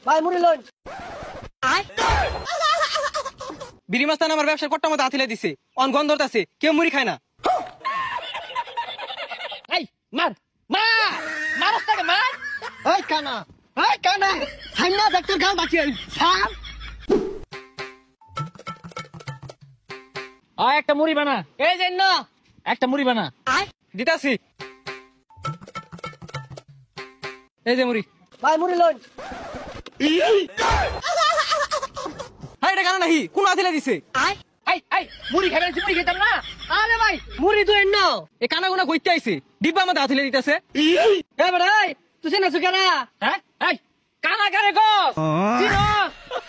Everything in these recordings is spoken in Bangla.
ভাই মুড়ি লন। বিড়ি মাস্তান আমার ব্যবসার কট্টা মতো আথিলে দিছে, অন গন্ধ আছে, কেউ মুড়ি খায় না। এই মার মার মারস তাকে মার। এই কানা সাইনা ডাক্তার গাল বাকি সার। একটা মুড়ি বানা, এই যে না একটা মুড়ি বানা। দিতাছি, এই যে মুড়ি। ভাই মুড়ি লন। হ্যাঁ এটা কেন নাহি, কোন আথিলে দিছে? মুড়ি খাবেন, মুড়ি খেতাম না। আরে ভাই মুড়ি তো এন্ন এ কানা গুনা কইতে আইছে, ডিব্বা মধ্যে আথিলে দিতেছে। এ ভাই তুই না সুকেনা। হ্যাঁ কানা কারে গস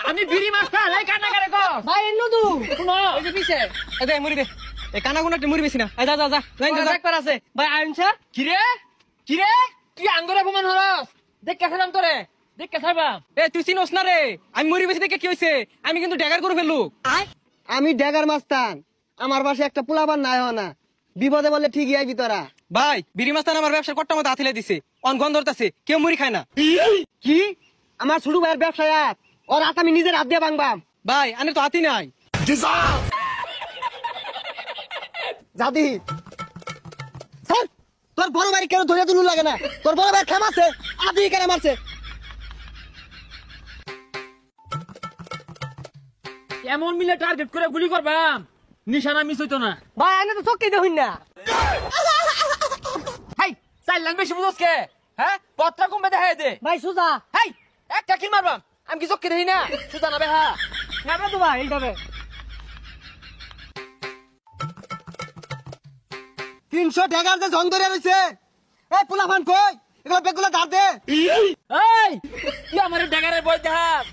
আমি বিড়ি মাস্টার, এই কানা কারে গস ভাই এন্ন তু শুনো। এই যে পিছে এ দে মুড়ি দে, এ কানা গুনা মুড়ি বেশি না। যা যা যা একবার আছে ভাই আইনছা। কিরে কিরে তুই আঙ্গুরে অপমান হরস, দেখ কেসালাম তোরে, দেখ কেসাইবাম। এ তুই চিনোস না রে, আমি মুড়ি বেশি দেখে কি হয়েছে, আমি কিন্তু ড্যাগার করে ফেললু। আমি ড্যাগার মাস্তান, আমার পাশে একটা পোলাবার নাই না, বিপদে বললে ঠিকই আইবি তোরা। ভাই বিড়ি মাস্তান আমার ব্যবসার কট্টা মতো আথিলে দিছে, অন গন্ধ আছে, কেউ মুড়ি খায় না। কি আমার ছোট ভাইয়ের ব্যবসায় ওর হাত আমি নিজের হাত দিয়ে ভাঙবাম। ভাই আনে তো হাতি নাই। জাদি স্যার তোর বড় ভাই কেন ধরে তুলু লাগে না, তোর বড় ভাই খেমাছে আদি কেন মারছে। এমন মিলে টার্গেট করে গুলি করবাম, নিশানা মিস হইতো না। ভাই আইনে তো চক্কি দেখুন না। হাই চাইলাম বেশি বুঝোসকে, হ্যাঁ পত্রা কমবে দেখাই দে। ভাই সুজা হাই একটা কিল মারবাম, আমি কি চক্কে দেখি না? সুতা না বেহা হ্যাঁ তো ভাই এইভাবে 300 ড্যাগার যে জন ধরে রয়েছে। এই পোলাপান কই এগুলো বেগুলো ধার দে। এই তুই আমার ড্যাগারের বই দেখাস,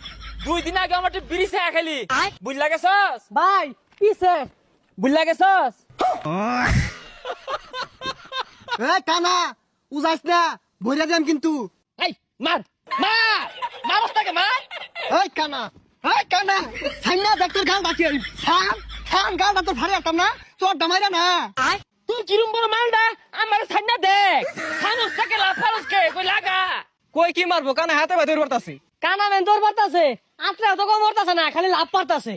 2 দিন আগে আমার বিড়ি চা খালি, বুঝলা গেছস? ভাই পিছে বুঝলা গেছস? এই কানা উজাইস না ভইরা দেম কিন্তু। এই মার মার মারস তাকে মার। এই কানা সাইনা ডাক্তার গাল বাকি সান গাল ডাক্তার ফাড়ে আতাম না তোর দামাইরা না। তুই কিরম বড় মালডা আমার সাইনা দেখ, খানস তাকে লাফালসকে কই লাগা। কই কি মারবো, কানা হাতে ভাই ধরে পড়তাছে। কানা মেন তোর পারতাছে, আত্রা তো কম মরতাছে না, খালি লাভ পারতাছে।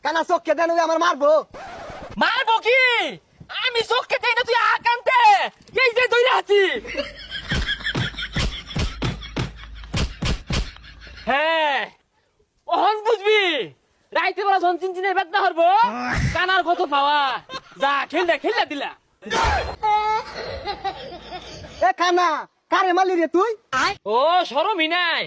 কানা চোখকে দেন আমার মারবো। মারবো কি আমি চোখকে দেই না, তুই আকান্তে এই যে দইরা আছি। হ্যাঁ ওহন বুঝবি, রাইতে বেলা যখন চিনচিনের বেদনা হরবো, কানার কত পাওয়া। যা খেললা দিলা। এ কানা কারে মারলি রে তুই? ও শরমই নাই,